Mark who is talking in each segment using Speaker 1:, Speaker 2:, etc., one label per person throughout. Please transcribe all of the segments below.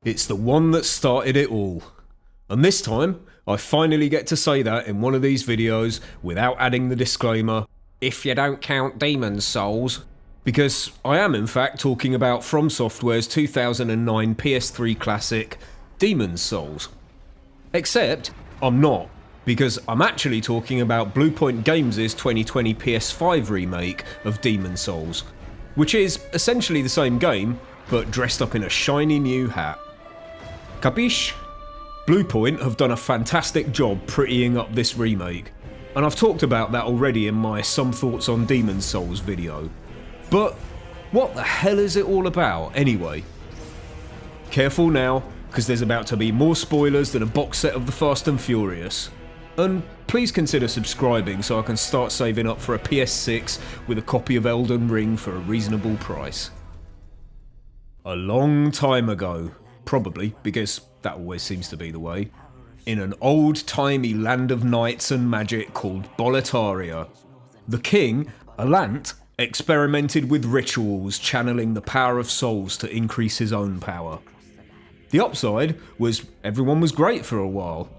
Speaker 1: It's the one that started it all. And this time, I finally get to say that in one of these videos without adding the disclaimer, if you don't count Demon's Souls. Because I am in fact talking about Fromsoftware's 2009 PS3 classic, Demon's Souls. Except, I'm not, because I'm actually talking about Bluepoint Games' 2020 PS5 remake of Demon's Souls, which is essentially the same game, but dressed up in a shiny new hat. Capiche? Bluepoint have done a fantastic job prettying up this remake, and I've talked about that already in my Some Thoughts on Demon's Souls video. But what the hell is it all about anyway? Careful now, because there's about to be more spoilers than a box set of the Fast and Furious. And please consider subscribing so I can start saving up for a PS6 with a copy of Elden Ring for a reasonable price. A long time ago, probably, because that always seems to be the way, in an old-timey land of knights and magic called BOLETARIA, the king, Alant, experimented with rituals channeling the power of souls to increase his own power. The upside was everyone was great for a while.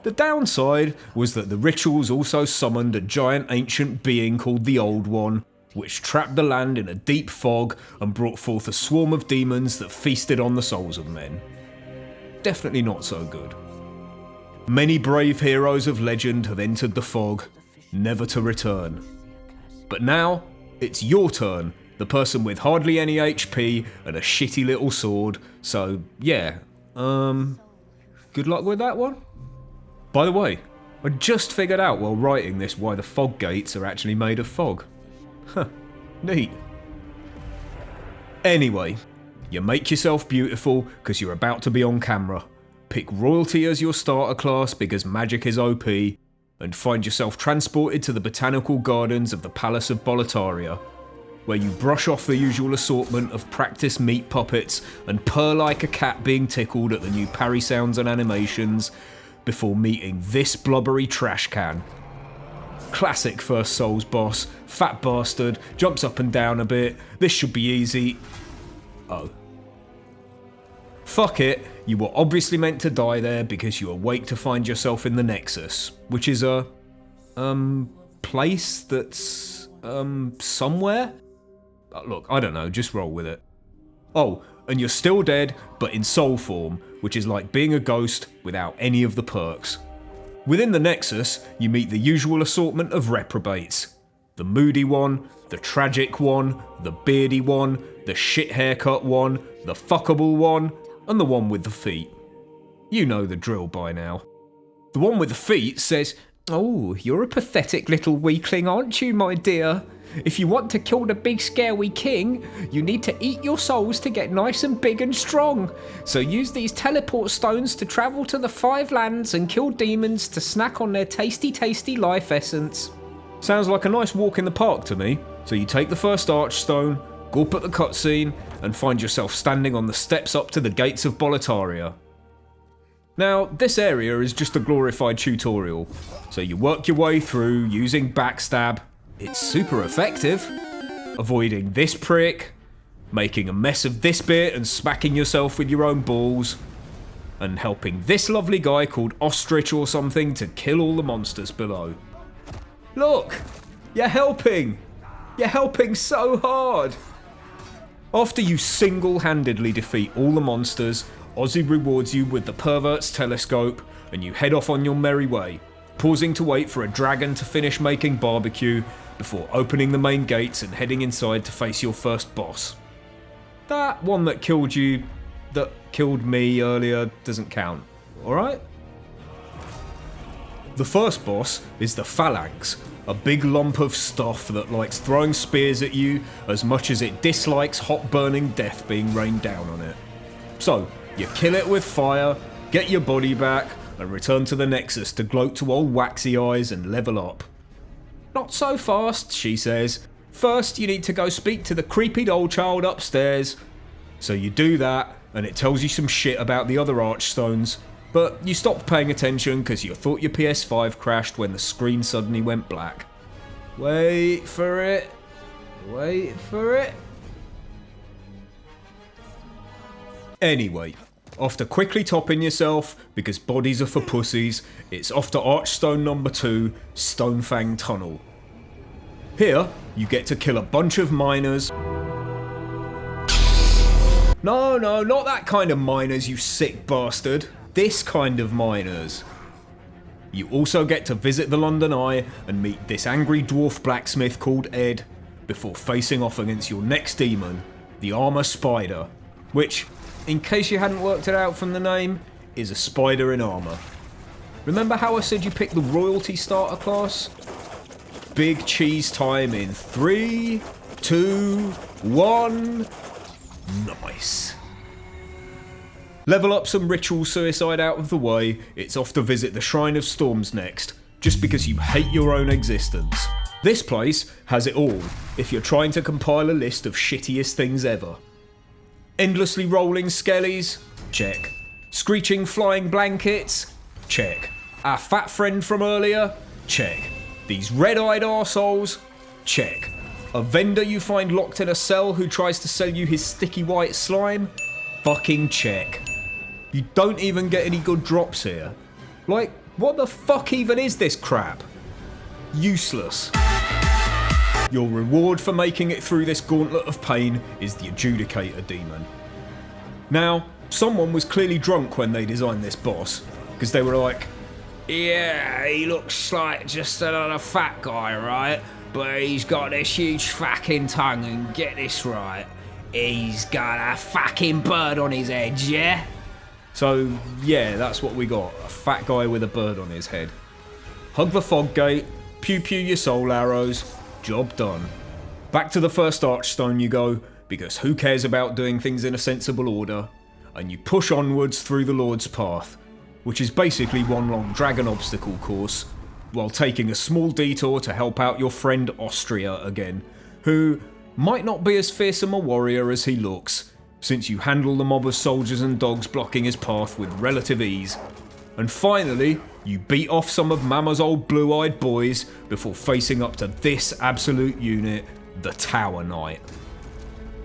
Speaker 1: The downside was that the rituals also summoned a giant ancient being called the Old One, which trapped the land in a deep fog and brought forth a swarm of demons that feasted on the souls of men. Definitely not so good. Many brave heroes of legend have entered the fog, never to return. But now, it's your turn, the person with hardly any HP and a shitty little sword, so yeah, good luck with that one. By the way, I just figured out while writing this why the fog gates are actually made of fog. Huh, neat. Anyway, you make yourself beautiful because you're about to be on camera, pick royalty as your starter class because magic is OP, and find yourself transported to the botanical gardens of the Palace of BOLETARIA, where you brush off the usual assortment of practice meat puppets and purr like a cat being tickled at the new parry sounds and animations, before meeting this blubbery trash can. Classic first Souls boss, fat bastard, jumps up and down a bit, this should be easy. Oh. Fuck it, you were obviously meant to die there because you awake to find yourself in the Nexus, which is a, place that's, somewhere? Look, I don't know, just roll with it. Oh, and you're still dead, but in soul form, which is like being a ghost without any of the perks. Within the Nexus, you meet the usual assortment of reprobates. The moody one, the tragic one, the beardy one, the shit haircut one, the fuckable one, and the one with the feet. You know the drill by now. The one with the feet says, "Oh, you're a pathetic little weakling, aren't you, my dear? If you want to kill the big scary king, you need to eat your souls to get nice and big and strong. So use these teleport stones to travel to the 5 lands and kill demons to snack on their tasty, tasty life essence." Sounds like a nice walk in the park to me. So you take the first archstone, gulp at the cutscene, and find yourself standing on the steps up to the gates of BOLETARIA. Now, this area is just a glorified tutorial, so you work your way through using backstab. It's super effective. Avoiding this prick, making a mess of this bit and smacking yourself with your own balls, and helping this lovely guy called Ostrich or something to kill all the monsters below. Look! You're helping! You're helping so hard! After you single-handedly defeat all the monsters, Ozzy rewards you with the Pervert's Telescope, and you head off on your merry way, pausing to wait for a dragon to finish making barbecue before opening the main gates and heading inside to face your first boss. That one that killed me earlier doesn't count, alright? The first boss is the Phalanx, a big lump of stuff that likes throwing spears at you as much as it dislikes hot burning death being rained down on it. So, you kill it with fire, get your body back, and return to the Nexus to gloat to old waxy eyes and level up. "Not so fast," she says. "First you need to go speak to the creepy old child upstairs." So you do that, and it tells you some shit about the other archstones, but you stopped paying attention because you thought your PS5 crashed when the screen suddenly went black. Wait for it. Wait for it. Anyway, After quickly topping yourself, because bodies are for pussies, it's off to Archstone number 2, Stonefang Tunnel. Here, you get to kill a bunch of miners. No, not that kind of miners, you sick bastard. This kind of miners. You also get to visit the London Eye and meet this angry dwarf blacksmith called Ed, before facing off against your next demon, the Armour Spider, which, in case you hadn't worked it out from the name, is a spider in armour. Remember how I said you pick the royalty starter class? Big cheese time in 3, 2, 1... Nice. Level up some ritual suicide out of the way, it's off to visit the Shrine of Storms next, just because you hate your own existence. This place has it all, if you're trying to compile a list of shittiest things ever. Endlessly rolling skellies? Check. Screeching flying blankets? Check. Our fat friend from earlier? Check. These red-eyed arseholes? Check. A vendor you find locked in a cell who tries to sell you his sticky white slime? Fucking check. You don't even get any good drops here. Like, what the fuck even is this crap? Useless. Your reward for making it through this gauntlet of pain is the Adjudicator Demon. Now, someone was clearly drunk when they designed this boss, because they were like, yeah, he looks like just another fat guy, right? But he's got this huge fucking tongue, and get this right, he's got a fucking bird on his head, yeah? So, yeah, that's what we got, a fat guy with a bird on his head. Hug the fog gate, pew pew your soul arrows, job done. Back to the first Archstone you go, because who cares about doing things in a sensible order, and you push onwards through the Lord's Path, which is basically one long dragon obstacle course, while taking a small detour to help out your friend Austria again, who might not be as fearsome a warrior as he looks, since you handle the mob of soldiers and dogs blocking his path with relative ease. And finally, you beat off some of Mama's old blue-eyed boys before facing up to this absolute unit, the Tower Knight.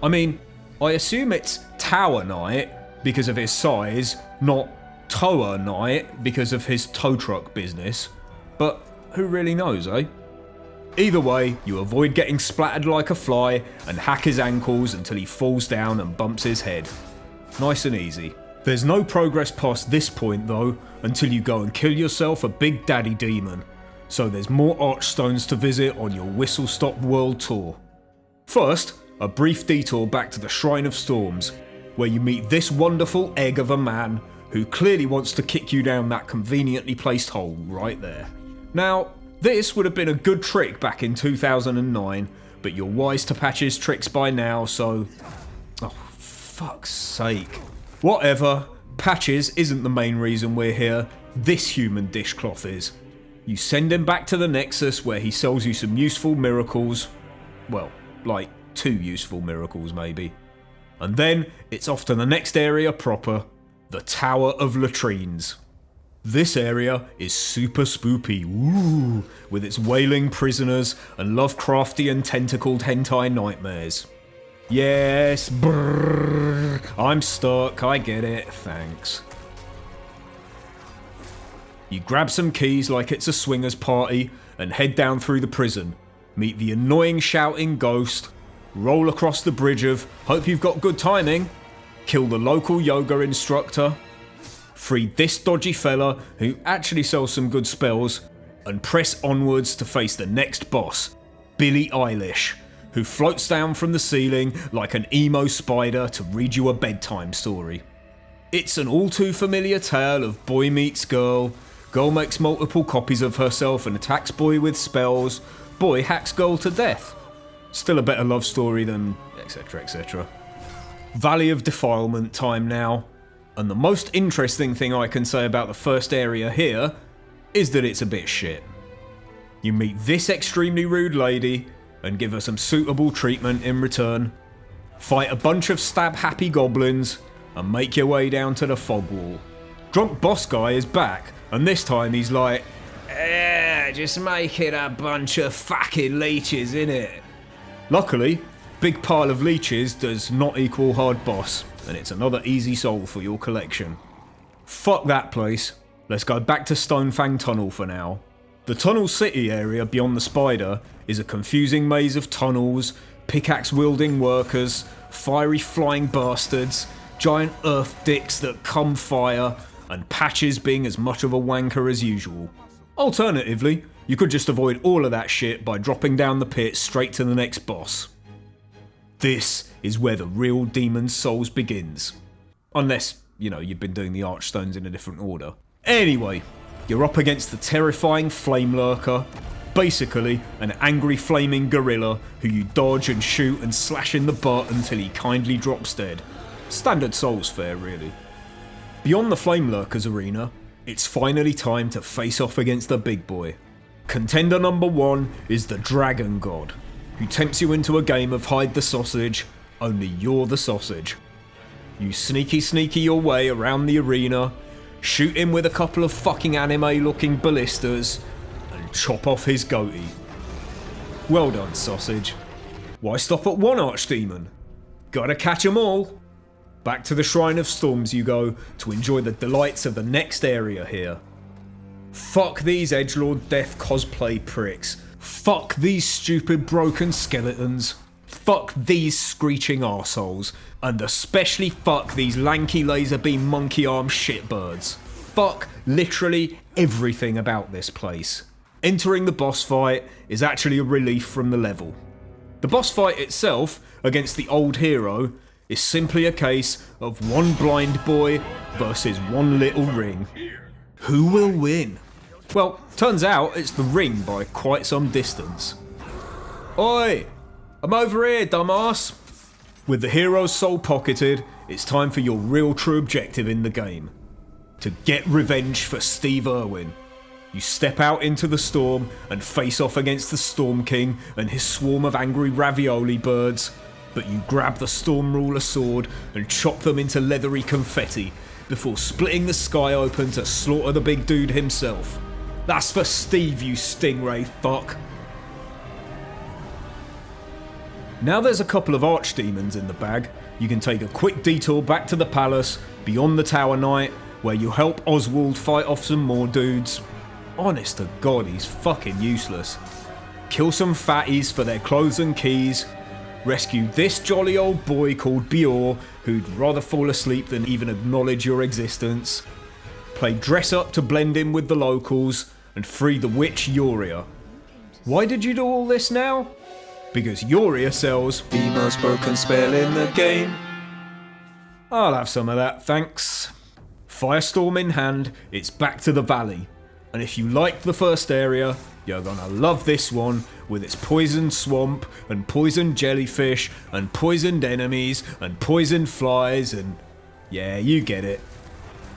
Speaker 1: I mean, I assume it's Tower Knight because of his size, not Tower Knight because of his tow truck business, but who really knows, eh? Either way, you avoid getting splattered like a fly and hack his ankles until he falls down and bumps his head. Nice and easy. There's no progress past this point though, until you go and kill yourself a big daddy demon, so there's more Archstones to visit on your Whistle Stop World Tour. First, a brief detour back to the Shrine of Storms, where you meet this wonderful egg of a man who clearly wants to kick you down that conveniently placed hole right there. Now, this would have been a good trick back in 2009, but you're wise to Patch's tricks by now, so... oh, fuck's sake. Whatever, Patches isn't the main reason we're here, this human dishcloth is. You send him back to the Nexus where he sells you some useful miracles. Well, like 2 useful miracles maybe. And then it's off to the next area proper, the Tower of Latrines. This area is super spoopy, woo, with its wailing prisoners and Lovecraftian tentacled hentai nightmares. Yes, brrr, I'm stuck, I get it, thanks. You grab some keys like it's a swingers party and head down through the prison, meet the annoying shouting ghost, roll across the bridge of hope you've got good timing, kill the local yoga instructor, free this dodgy fella who actually sells some good spells, and press onwards to face the next boss, Billie Eilish, who floats down from the ceiling like an emo spider to read you a bedtime story. It's an all too familiar tale of boy meets girl, girl makes multiple copies of herself and attacks boy with spells, boy hacks girl to death. Still a better love story than etc etc. Valley of Defilement time now, and the most interesting thing I can say about the first area here is that it's a bit shit. You meet this extremely rude lady and give her some suitable treatment in return, fight a bunch of stab-happy goblins, and make your way down to the fog wall. Drunk boss guy is back, and this time he's like, just make it a bunch of fucking leeches, innit? Luckily, big pile of leeches does not equal hard boss, and it's another easy soul for your collection. Fuck that place. Let's go back to Stonefang Tunnel for now. The Tunnel City area beyond the spider is a confusing maze of tunnels, pickaxe-wielding workers, fiery flying bastards, giant earth dicks that come fire, and Patches being as much of a wanker as usual. Alternatively, you could just avoid all of that shit by dropping down the pit straight to the next boss. This is where the real Demon's Souls begins. Unless, you've been doing the Archstones in a different order. Anyway, you're up against the terrifying Flame Lurker, basically an angry flaming gorilla who you dodge and shoot and slash in the butt until he kindly drops dead. Standard Souls fare, really. Beyond the Flame Lurker's arena, it's finally time to face off against the big boy. Contender number 1 is the Dragon God, who tempts you into a game of hide the sausage, only you're the sausage. You sneaky your way around the arena, shoot him with a couple of fucking anime looking ballistas, and chop off his goatee. Well done, sausage. Why stop at one archdemon? Gotta catch 'em all. Back to the Shrine of Storms you go to enjoy the delights of the next area here. Fuck these edgelord death cosplay pricks. Fuck these stupid broken skeletons. Fuck these screeching arseholes. And especially fuck these lanky laser beam monkey arm shitbirds. Fuck literally everything about this place. Entering the boss fight is actually a relief from the level. The boss fight itself, against the old hero, is simply a case of one blind boy versus one little ring. Who will win? Well, turns out it's the ring by quite some distance. Oi! I'm over here, dumbass! With the hero's soul pocketed, it's time for your real true objective in the game. To get revenge for Steve Irwin. You step out into the storm and face off against the Storm King and his swarm of angry ravioli birds, but you grab the Storm Ruler sword and chop them into leathery confetti before splitting the sky open to slaughter the big dude himself. That's for Steve, you stingray fuck. Now there's a couple of archdemons in the bag, you can take a quick detour back to the palace beyond the Tower Knight, where you help Oswald fight off some more dudes. Honest to God, he's fucking useless. Kill some fatties for their clothes and keys. Rescue this jolly old boy called Bior, who'd rather fall asleep than even acknowledge your existence. Play dress up to blend in with the locals, and free the witch Yoria. Why did you do all this now? Because Yoria sells the most broken spell in the game. I'll have some of that, thanks. Firestorm in hand, it's back to the valley. And if you liked the first area, you're gonna love this one, with its poisoned swamp, and poisoned jellyfish, and poisoned enemies, and poisoned flies, and yeah, you get it.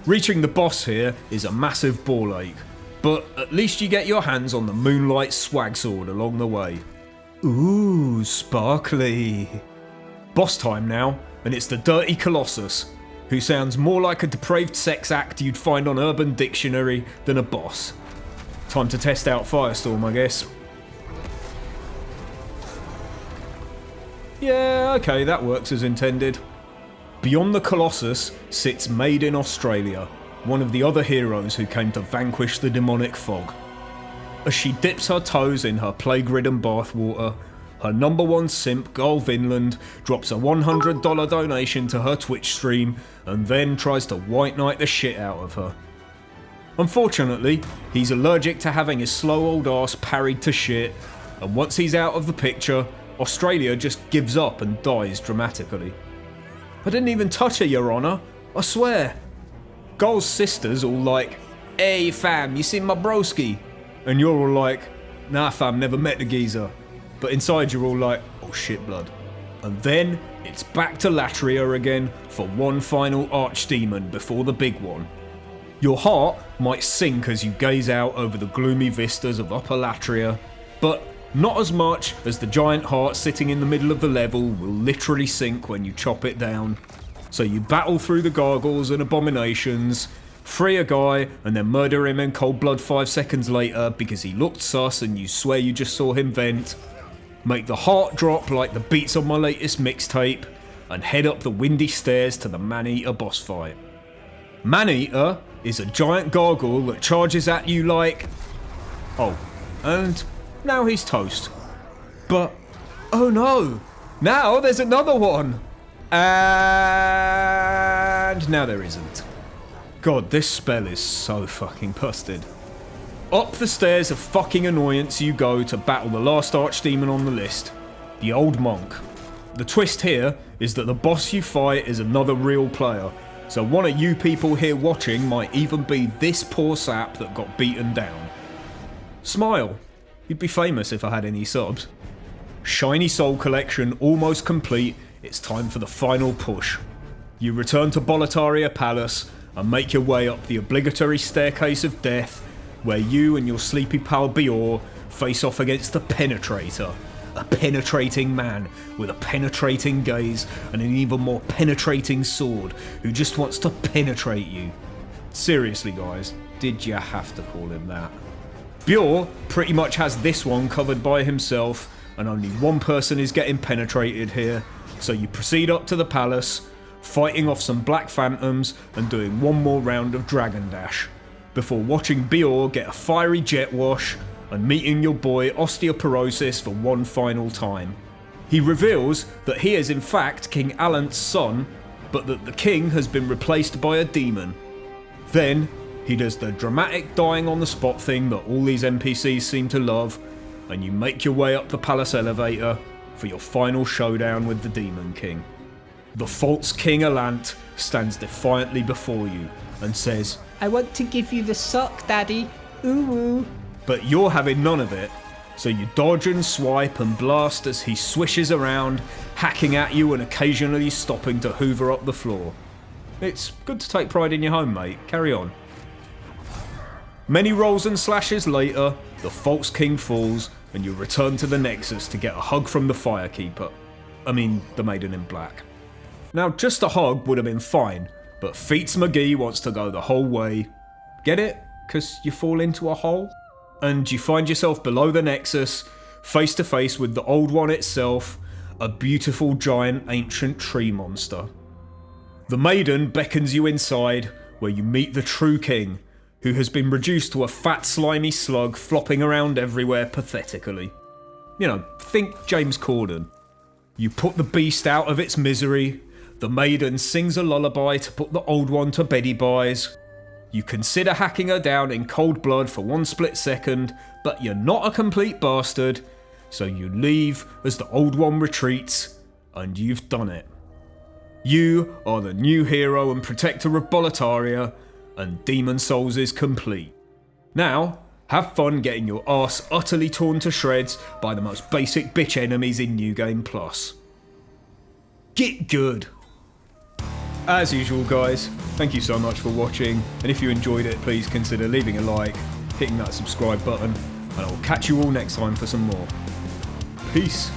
Speaker 1: Reaching the boss here is a massive ball ache, but at least you get your hands on the Moonlight Swag Sword along the way. Ooh, sparkly. Boss time now, and it's the Dirty Colossus, who sounds more like a depraved sex act you'd find on Urban Dictionary than a boss. Time to test out Firestorm, I guess. Yeah, okay, that works as intended. Beyond the Colossus sits Made in Australia, one of the other heroes who came to vanquish the demonic fog. As she dips her toes in her plague-ridden bathwater, her number one simp, Gull Vinland, drops a $100 donation to her Twitch stream and then tries to white knight the shit out of her. Unfortunately, he's allergic to having his slow old ass parried to shit, and once he's out of the picture, Australia just gives up and dies dramatically. I didn't even touch her, Your Honour, I swear. Gull's sister's all like, "Hey fam, you seen my broski?" And you're all like, "Nah fam, never met the geezer." But inside you're all like, "Oh shit blood." And then it's back to Latria again for one final archdemon before the big one. Your heart might sink as you gaze out over the gloomy vistas of Upper Latria, but not as much as the giant heart sitting in the middle of the level will literally sink when you chop it down. So you battle through the gargoyles and abominations, free a guy and then murder him in cold blood 5 seconds later because he looked sus and you swear you just saw him vent. Make the heart drop like the beats on my latest mixtape, and head up the windy stairs to the Man-Eater boss fight. Man-Eater is a giant gargoyle that charges at you like... Oh, and now he's toast. But, oh no, now there's another one. And now there isn't. God, this spell is so fucking busted. Up the stairs of fucking annoyance you go to battle the last archdemon on the list, the Old Monk. The twist here is that the boss you fight is another real player, so one of you people here watching might even be this poor sap that got beaten down. Smile, you'd be famous if I had any subs. Shiny Soul Collection almost complete, it's time for the final push. You return to BOLETARIA Palace and make your way up the obligatory staircase of death, where you and your sleepy pal Bior face off against the Penetrator. A penetrating man with a penetrating gaze and an even more penetrating sword who just wants to penetrate you. Seriously guys, did you have to call him that? Bior pretty much has this one covered by himself, and only one person is getting penetrated here, so you proceed up to the palace, fighting off some black phantoms and doing one more round of Dragon Dash, before watching Bior get a fiery jet wash and meeting your boy Osteoporosis for one final time. He reveals that he is in fact King Alant's son, but that the king has been replaced by a demon. Then, he does the dramatic dying on the spot thing that all these NPCs seem to love, and you make your way up the palace elevator for your final showdown with the Demon King. The false King Alant stands defiantly before you and says,
Speaker 2: I want to give you the sock, Daddy. Ooh woo.
Speaker 1: But you're having none of it, so you dodge and swipe and blast as he swishes around, hacking at you and occasionally stopping to hoover up the floor. It's good to take pride in your home, mate. Carry on. Many rolls and slashes later, the false king falls, and you return to the Nexus to get a hug from the Firekeeper. I mean, the Maiden in Black. Now, just a hug would have been fine, but Feats McGee wants to go the whole way. Get it? 'Cause you fall into a hole? And you find yourself below the Nexus, face to face with the Old One itself, a beautiful giant ancient tree monster. The Maiden beckons you inside, where you meet the true king, who has been reduced to a fat slimy slug flopping around everywhere pathetically. You know, think James Corden. You put the beast out of its misery, the Maiden sings a lullaby to put the Old One to beddy buys. You consider hacking her down in cold blood for one split second, but you're not a complete bastard, so you leave as the Old One retreats, and you've done it. You are the new hero and protector of BOLETARIA, and Demon Souls is complete. Now, have fun getting your arse utterly torn to shreds by the most basic bitch enemies in New Game Plus. Get good! As usual guys, thank you so much for watching, and if you enjoyed it please consider leaving a like, hitting that subscribe button, and I'll catch you all next time for some more. Peace!